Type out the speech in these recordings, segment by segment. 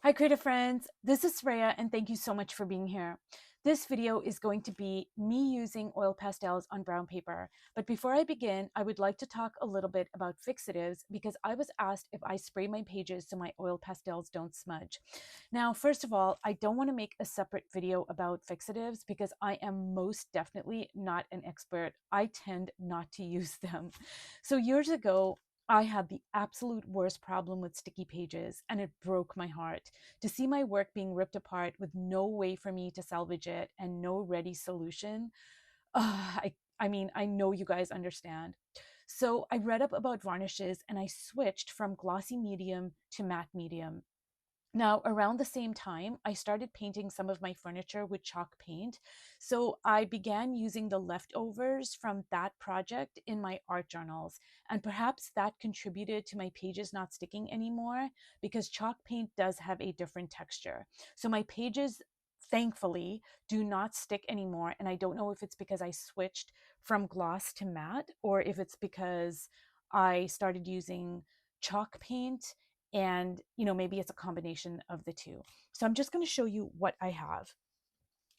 Hi creative friends, this is Freya and thank you so much for being here. This video is going to be me using oil pastels on brown paper. But before I begin, I would like to talk a little bit about fixatives because I was asked if I spray my pages so my oil pastels don't smudge. Now, first of all, I don't want to make a separate video about fixatives because I am most definitely not an expert. I tend not to use them. So years ago, I had the absolute worst problem with sticky pages, and it broke my heart. To see my work being ripped apart with no way for me to salvage it and no ready solution, I mean, I know you guys understand. So I read up about varnishes and I switched from glossy medium to matte medium. Now, around the same time, I started painting some of my furniture with chalk paint. So I began using the leftovers from that project in my art journals. And perhaps that contributed to my pages not sticking anymore because chalk paint does have a different texture. So my pages, thankfully, do not stick anymore. And I don't know if it's because I switched from gloss to matte or if it's because I started using chalk paint and maybe it's a combination of the two. So I'm just going to show you what I have.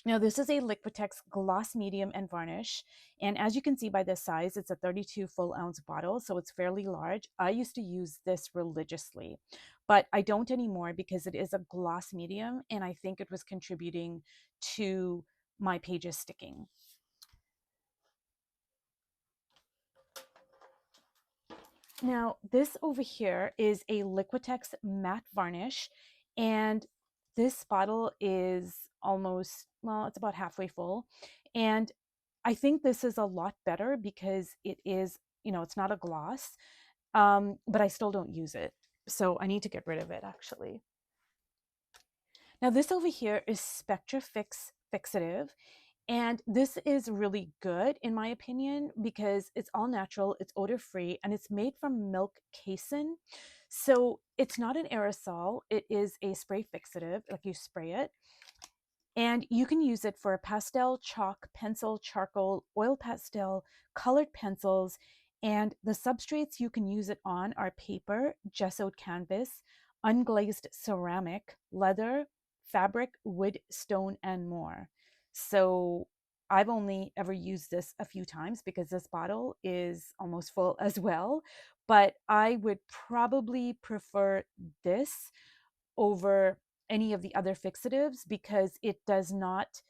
Now this is a Liquitex gloss medium and varnish, and as you can see by this size, it's a 32 full ounce bottle, so it's fairly large. I used to use this religiously, but I don't anymore because it is a gloss medium and I think it was contributing to my pages sticking. Now, this over here is a Liquitex matte varnish, and this bottle is almost, well, it's about halfway full. And I think this is a lot better because it is, it's not a gloss, but I still don't use it. So I need to get rid of it actually. Now, this over here is Spectra Fixative. And this is really good, in my opinion, because it's all natural, it's odor free, and it's made from milk casein. So it's not an aerosol, it is a spray fixative, like you spray it. And you can use it for pastel, chalk, pencil, charcoal, oil pastel, colored pencils. And the substrates you can use it on are paper, gessoed canvas, unglazed ceramic, leather, fabric, wood, stone, and more. So I've only ever used this a few times because this bottle is almost full as well. But I would probably prefer this over any of the other fixatives because it does not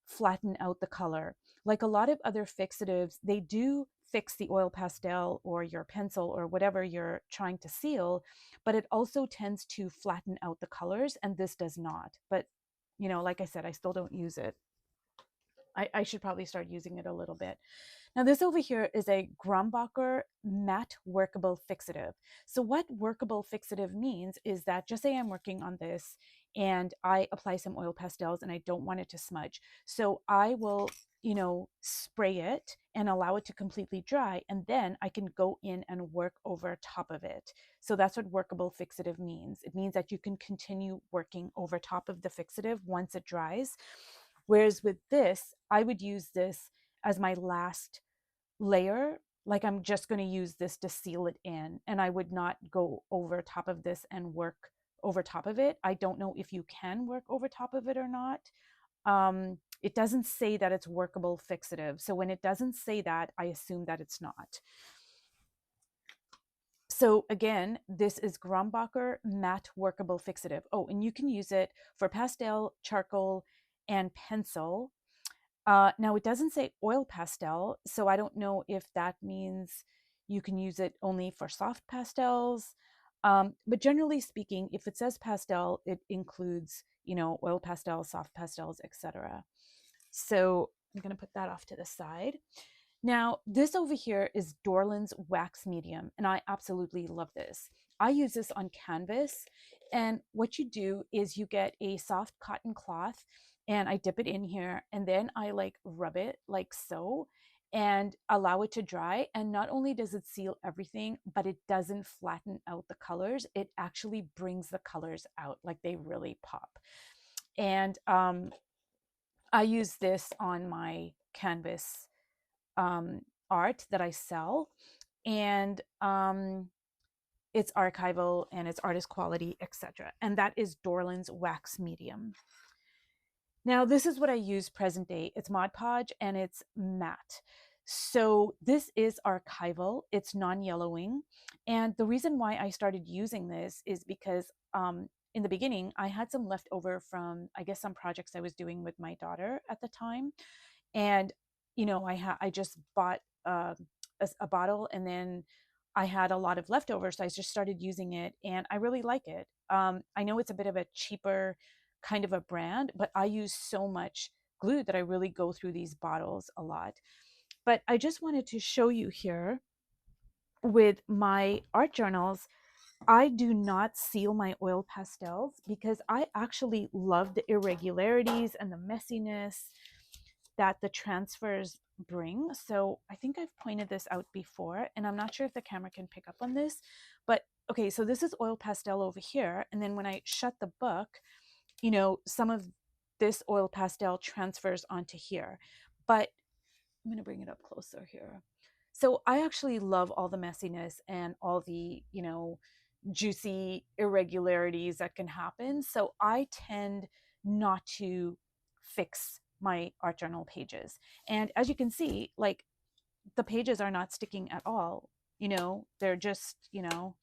flatten out the color. Like a lot of other fixatives, they do fix the oil pastel or your pencil or whatever you're trying to seal, but it also tends to flatten out the colors, and this does not. But, like I said, I still don't use it. I should probably start using it a little bit. Now this over here is a Grumbacher matte workable fixative. So what workable fixative means is that, just say I'm working on this and I apply some oil pastels and I don't want it to smudge. So I will, spray it and allow it to completely dry, and then I can go in and work over top of it. So that's what workable fixative means. It means that you can continue working over top of the fixative once it dries. Whereas with this, I would use this as my last layer. Like I'm just going to use this to seal it in, and I would not go over top of this and work over top of it. I don't know if you can work over top of it or not. It doesn't say that it's workable fixative. So when it doesn't say that, I assume that it's not. So again, this is Grumbacher matte workable fixative. Oh, and you can use it for pastel, charcoal, and pencil. Now it doesn't say oil pastel, so I don't know if that means you can use it only for soft pastels. But generally speaking, if it says pastel, it includes, oil pastels, soft pastels, etc. So I'm going to put that off to the side. Now, this over here is Dorland's Wax Medium, and I absolutely love this. I use this on canvas, and what you do is you get a soft cotton cloth, and I dip it in here, and then I like rub it like so, and allow it to dry. And not only does it seal everything, but it doesn't flatten out the colors. It actually brings the colors out, like they really pop. And I use this on my canvas art that I sell. And it's archival and it's artist quality, etc. And that is Dorland's wax medium. Now, this is what I use present day. It's Mod Podge and it's matte. So this is archival. It's non-yellowing. And the reason why I started using this is because in the beginning, I had some leftover from, I guess, some projects I was doing with my daughter at the time. And, you know, I just bought a bottle, and then I had a lot of leftovers. So I just started using it and I really like it. I know it's a bit of a cheaper kind of a brand, but I use so much glue that I really go through these bottles a lot. But I just wanted to show you here with my art journals, I do not seal my oil pastels because I actually love the irregularities and the messiness that the transfers bring. So I think I've pointed this out before, and I'm not sure if the camera can pick up on this, but okay, so this is oil pastel over here. And then when I shut the book, you know, some of this oil pastel transfers onto here. But I'm going to bring it up closer here. So I actually love all the messiness and all the, you know, juicy irregularities that can happen. So I tend not to fix my art journal pages. And as you can see, like the pages are not sticking at all. You know, they're just, you know,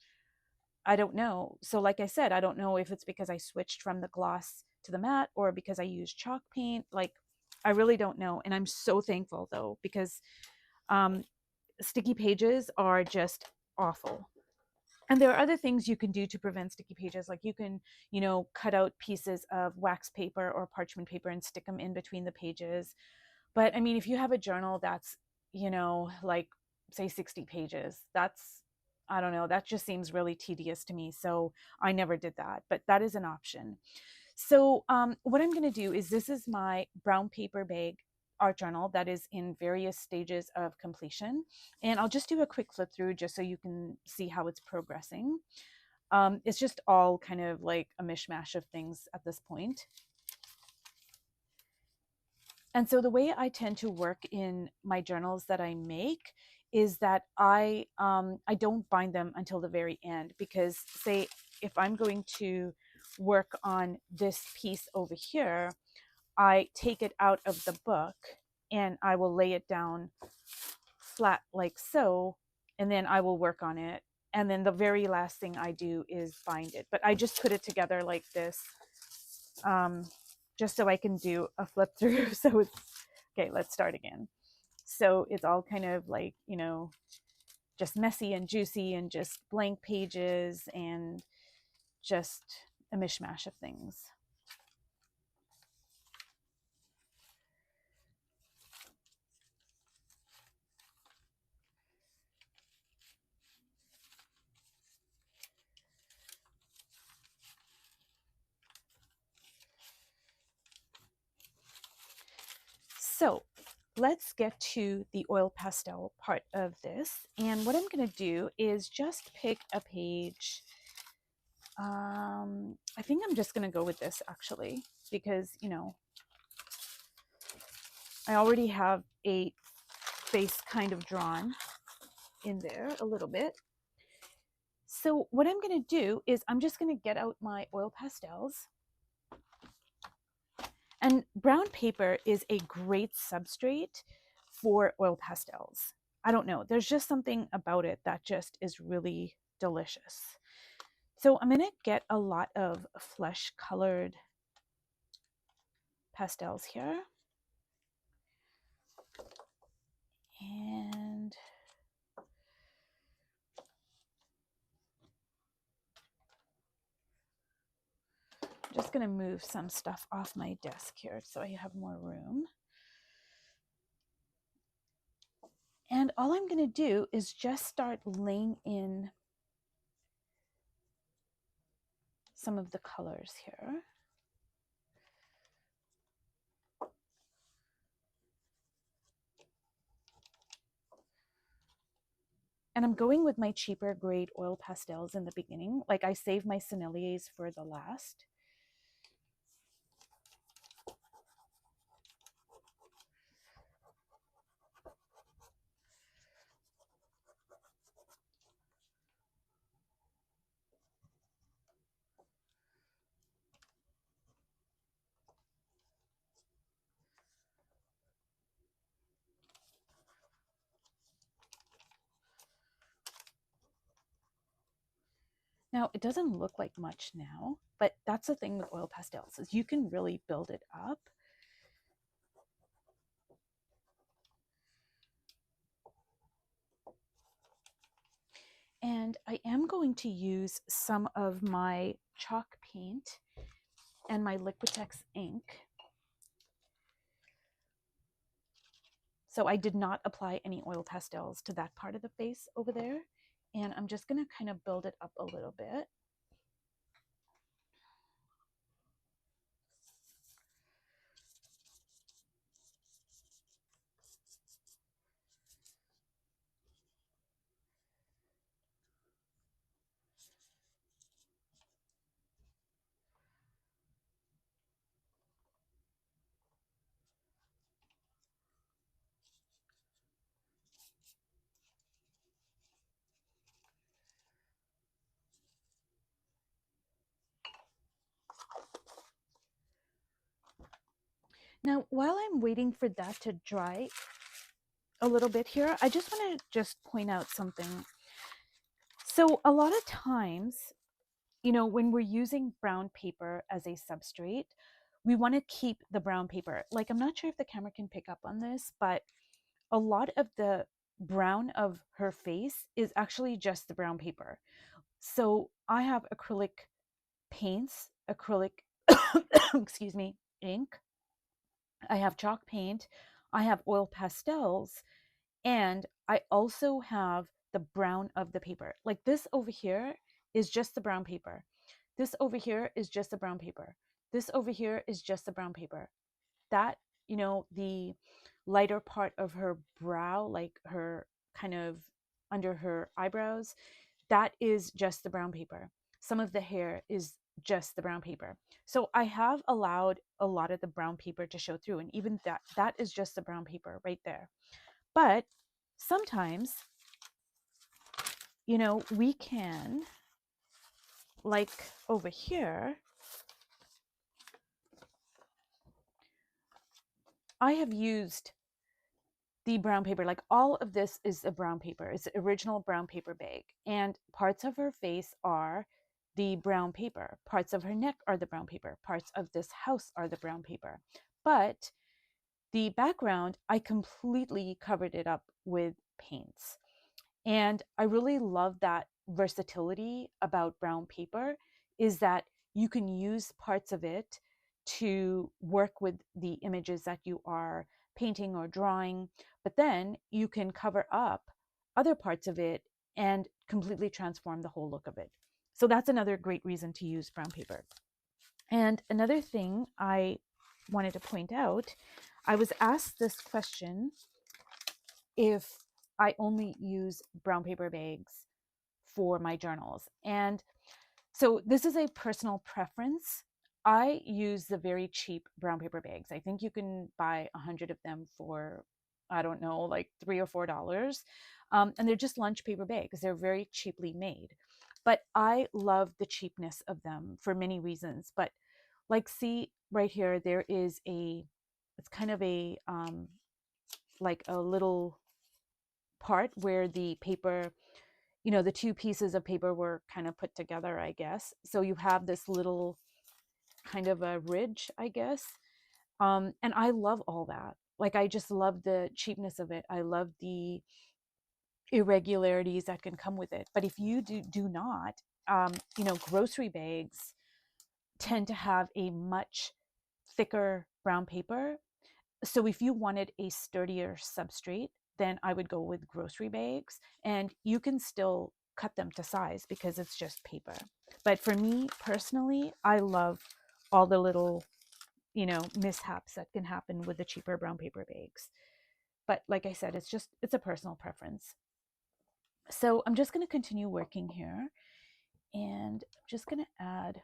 I don't know. So like I said, I don't know if it's because I switched from the gloss to the matte or because I use chalk paint. Like, I really don't know. And I'm so thankful though, because um, sticky pages are just awful. And there are other things you can do to prevent sticky pages. Like you can, you know, cut out pieces of wax paper or parchment paper and stick them in between the pages. But I mean, if you have a journal that's, you know, like say 60 pages, that's, I don't know, that just seems really tedious to me. So I never did that, but that is an option. So what I'm going to do is, this is my brown paper bag art journal that is in various stages of completion. And I'll just do a quick flip through just so you can see how it's progressing. It's just all kind of like a mishmash of things at this point. And so the way I tend to work in my journals that I make is that I don't bind them until the very end, because say if I'm going to work on this piece over here, I take it out of the book and I will lay it down flat like so, and then I will work on it. And then the very last thing I do is bind it. But I just put it together like this, just so I can do a flip through. So it's, okay, let's start again. So it's all kind of like, you know, just messy and juicy and just blank pages and just a mishmash of things. So let's get to the oil pastel part of this. And what I'm going to do is just pick a page. I think I'm just going to go with this actually, because, you know, I already have a face kind of drawn in there a little bit. So what I'm going to do is I'm just going to get out my oil pastels. And brown paper is a great substrate for oil pastels. I don't know, there's just something about it that just is really delicious. So I'm going to get a lot of flesh colored pastels here. And I'm just going to move some stuff off my desk here so I have more room. And all I'm going to do is just start laying in some of the colors here. And I'm going with my cheaper grade oil pastels in the beginning. Like I save my Senneliers for the last. Now, it doesn't look like much now, but that's the thing with oil pastels is you can really build it up. And I am going to use some of my chalk paint and my Liquitex ink. So I did not apply any oil pastels to that part of the face over there. And I'm just going to kind of build it up a little bit. Now, while I'm waiting for that to dry a little bit here, I just want to just point out something. So a lot of times, you know, when we're using brown paper as a substrate, we want to keep the brown paper. Like, I'm not sure if the camera can pick up on this, but a lot of the brown of her face is actually just the brown paper. So I have acrylic paints, acrylic, excuse me, ink. I have chalk paint. I have oil pastels. And I also have the brown of the paper. Like this over here is just the brown paper. This over here is just the brown paper. This over here is just the brown paper. That, you know, the lighter part of her brow, like her kind of under her eyebrows, that is just the brown paper. Some of the hair is just the brown paper. So I have allowed a lot of the brown paper to show through, and even that is just the brown paper right there. But sometimes, you know, we can, like over here, I have used the brown paper. Like all of this is a brown paper. It's the original brown paper bag. And parts of her face are the brown paper. Parts of her neck are the brown paper. Parts of this house are the brown paper. But the background, I completely covered it up with paints. And I really love that versatility about brown paper is that you can use parts of it to work with the images that you are painting or drawing, but then you can cover up other parts of it and completely transform the whole look of it. So that's another great reason to use brown paper. And another thing I wanted to point out, I was asked this question if I only use brown paper bags for my journals. And so this is a personal preference. I use the very cheap brown paper bags. I think you can buy 100 of them for, I don't know, like $3 or $4. And they're just lunch paper bags. They're very cheaply made. But I love the cheapness of them for many reasons. But like, see right here, there is it's kind of like a little part where the paper, you know, the two pieces of paper were kind of put together, I guess. So you have this little kind of a ridge, I guess. And I love all that. Like, I just love the cheapness of it. I love the irregularities that can come with it. But if you do not, you know, grocery bags tend to have a much thicker brown paper. So if you wanted a sturdier substrate, then I would go with grocery bags, and you can still cut them to size because it's just paper. But for me personally, I love all the little, you know, mishaps that can happen with the cheaper brown paper bags. But like I said, it's a personal preference. So I'm just going to continue working here, and I'm just going to add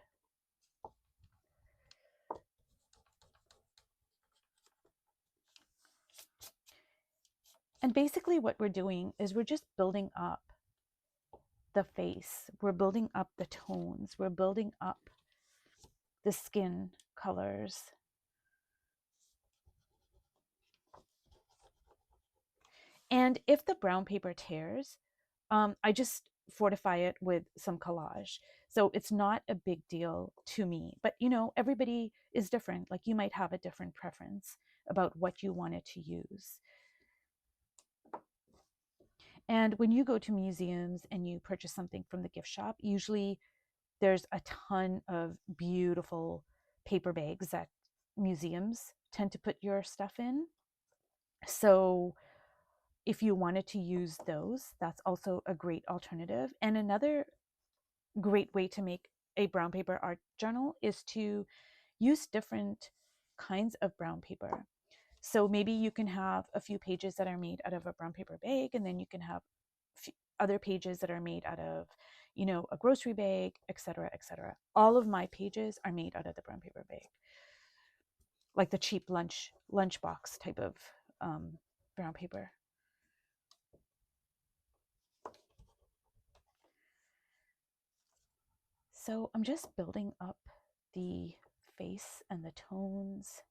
and basically what we're doing is we're just building up the face. We're building up the tones. We're building up the skin colors. And if the brown paper tears, I just fortify it with some collage. So it's not a big deal to me. But you know, everybody is different. Like you might have a different preference about what you wanted to use. And when you go to museums and you purchase something from the gift shop, usually there's a ton of beautiful paper bags that museums tend to put your stuff in. So if you wanted to use those, that's also a great alternative. And another great way to make a brown paper art journal is to use different kinds of brown paper. So maybe you can have a few pages that are made out of a brown paper bag, and then you can have other pages that are made out of, you know, a grocery bag, etc., etc. All of my pages are made out of the brown paper bag, like the cheap lunchbox type of brown paper. So I'm just building up the face and the tones,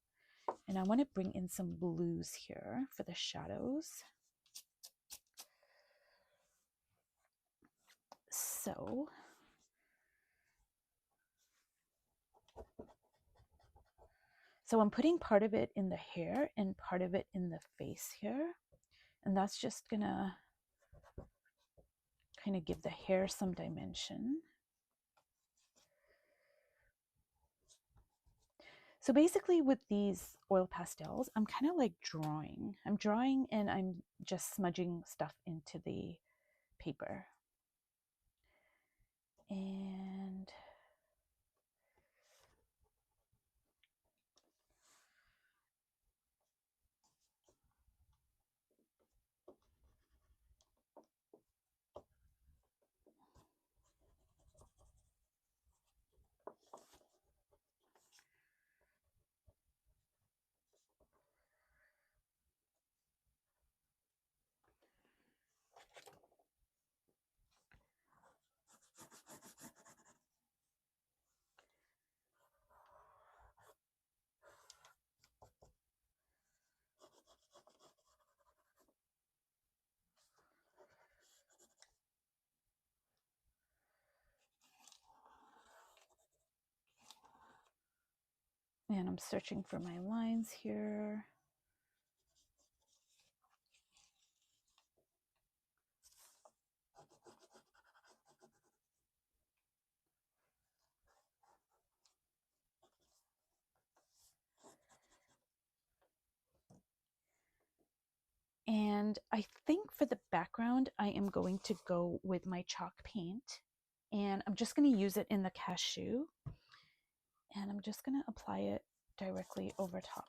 and I want to bring in some blues here for the shadows. So I'm putting part of it in the hair and part of it in the face here. And that's just gonna kind of give the hair some dimension. So basically with these oil pastels, I'm kind of like drawing. I'm drawing and I'm just smudging stuff into the paper. And I'm searching for my lines here. And I think for the background, I am going to go with my chalk paint. And I'm just going to use it in the cashew. And I'm just going to apply it directly over top.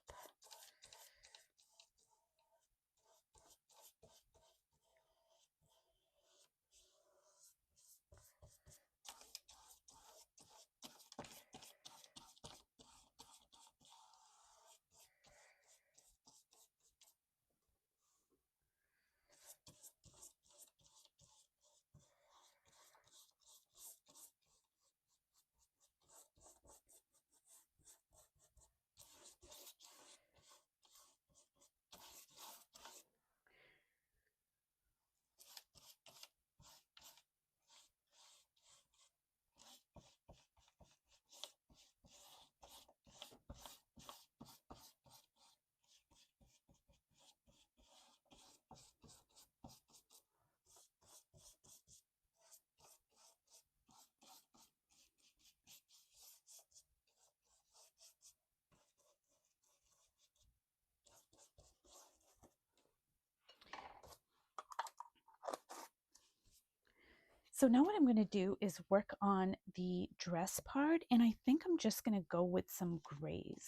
So now what I'm going to do is work on the dress part, and I think I'm just going to go with some grays.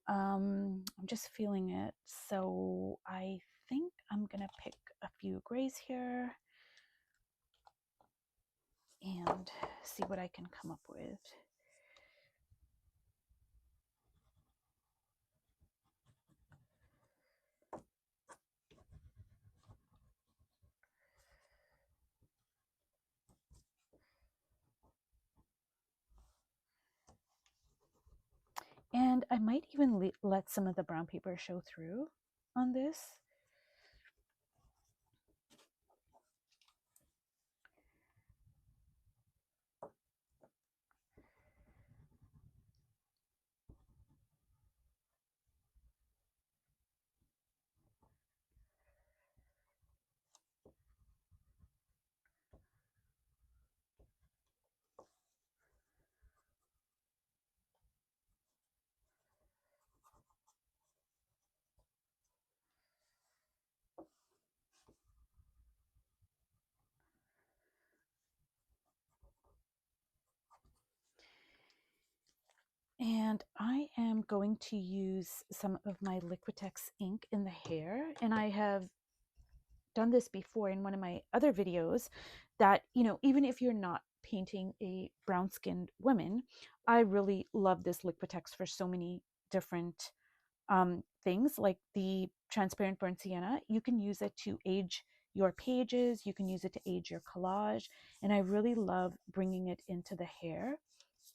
I'm just feeling it, so I think I'm going to pick a few grays here and see what I can come up with. And I might even let some of the brown paper show through on this. And I am going to use some of my Liquitex ink in the hair. And I have done this before in one of my other videos that, even if you're not painting a brown skinned woman, I really love this Liquitex for so many different things. Like the transparent burnt sienna, you can use it to age your pages, you can use it to age your collage. And I really love bringing it into the hair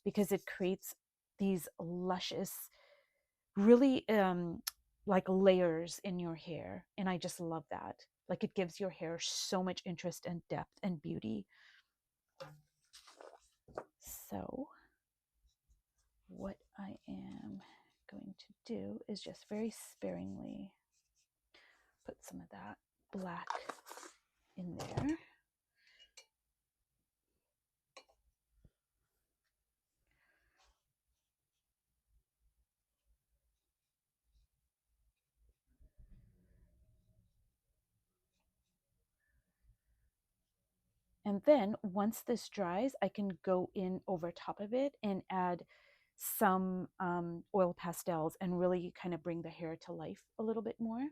because it creates these luscious, really like layers in your hair. And I just love that. Like it gives your hair so much interest and depth and beauty. So what I am going to do is just very sparingly put some of that black in there. And then once this dries, I can go in over top of it and add some oil pastels and really kind of bring the hair to life a little bit more.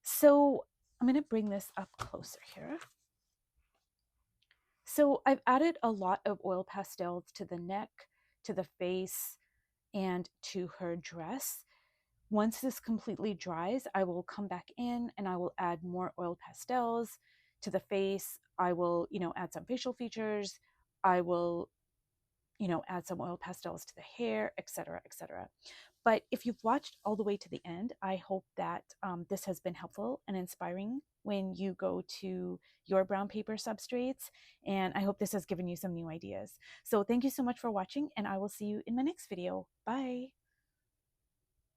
So I'm going to bring this up closer here. So I've added a lot of oil pastels to the neck, to the face, and to her dress. Once this completely dries, I will come back in and I will add more oil pastels to the face. I will, add some facial features. I will, add some oil pastels to the hair, etc., etc. But if you've watched all the way to the end, I hope that this has been helpful and inspiring when you go to your brown paper substrates. And I hope this has given you some new ideas. So thank you so much for watching, and I will see you in my next video. Bye.